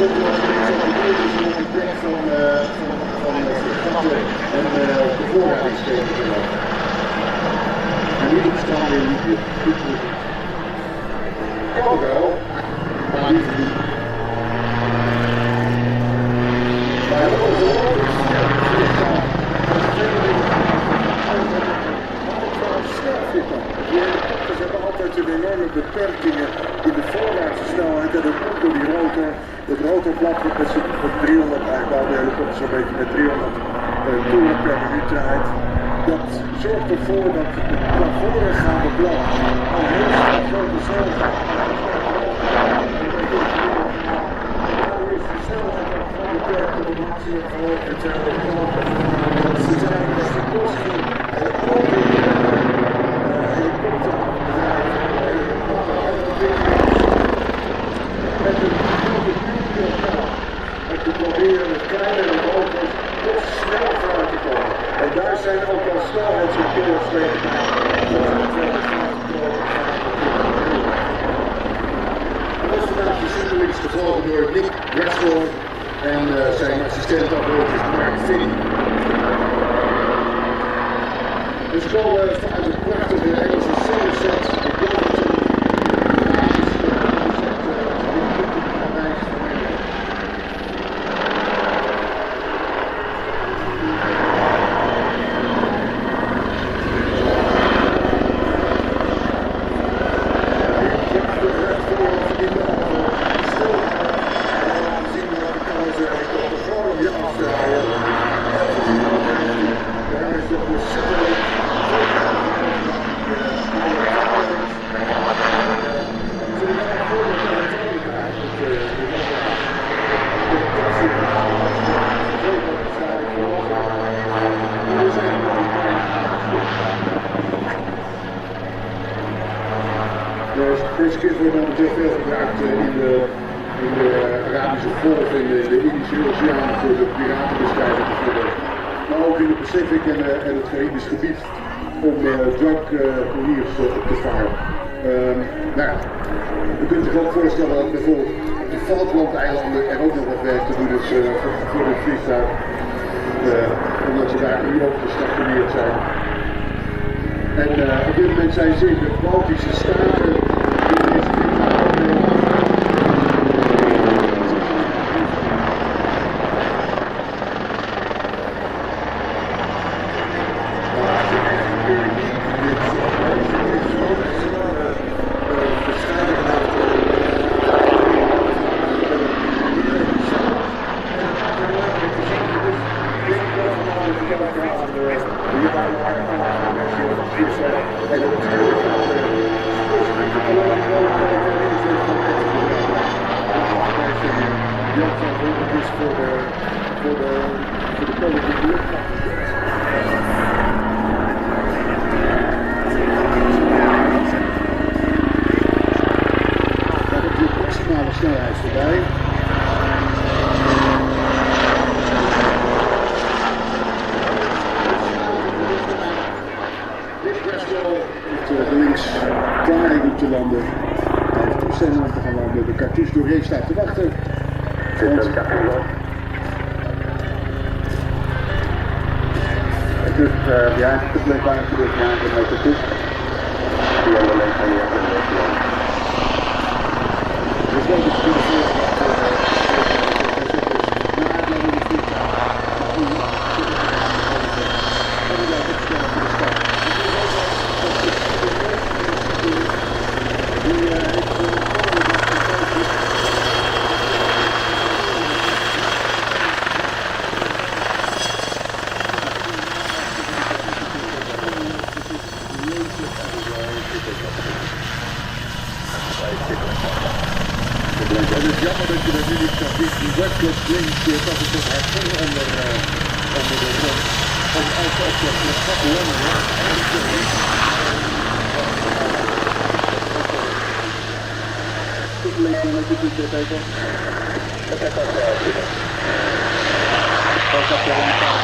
de voorraadingsgever te laten. En nu is het dan weer niet goed. Kan wel, maar liever niet. Maar helikopters hebben altijd een enorme beperkingen in de voorwaartse snelheid en dat komt door die rotor. Het rotorblad wordt met 300, eigenlijk al de helikopters een beetje met 300 toeren per minuut draait. Dat zorgt ervoor dat het naar voren gaande blad al heel snel grote snelheid gaat. Daardoor is de snelheid ook gewoon beperkt op de maximum verhoogd. Ze zijn dus de kosten te proberen met kleinere motors toch snel vooruit te komen. En daar zijn ook al snelheidsrecords mee gemaakt. En dat is vandaag de gevolgd door Texel en zijn assistent is Mark Finney. Dus we komen vanuit het prachtige Engelse sunset. Deze keer wordt momenteel veel gebruikt in de Arabische Golf en de Indische Oceaan voor de piratenbestrijding bijvoorbeeld. Maar ook in de Pacific en het Caribisch gebied om drugcouriers op te vangen. Nou ja, je kunt zich ook voorstellen dat bijvoorbeeld op de Falklandeilanden er ook nog wat werk te doen is voor dit vliegtuig. Omdat ze daar nu ook gestationeerd zijn. En op dit moment zijn ze in de Baltische Staten. Snelheid voorbij. De Lynx klaar om te landen. Hij heeft toestemming om te gaan landen. De cartouche doorheen staat te wachten. Het is ja, het is blijkbaar een beetje aan de cartouche. Die hebben alleen van hier en dus wel de stuur Het is jammer dat je dat nu niet kan zien. Die webcam Lynx is af en toe hard onder de grond. Om als de schappen langer. Goed leuk dat je dit doet even. Dat is ook wel goed. Dat is ook wel een paar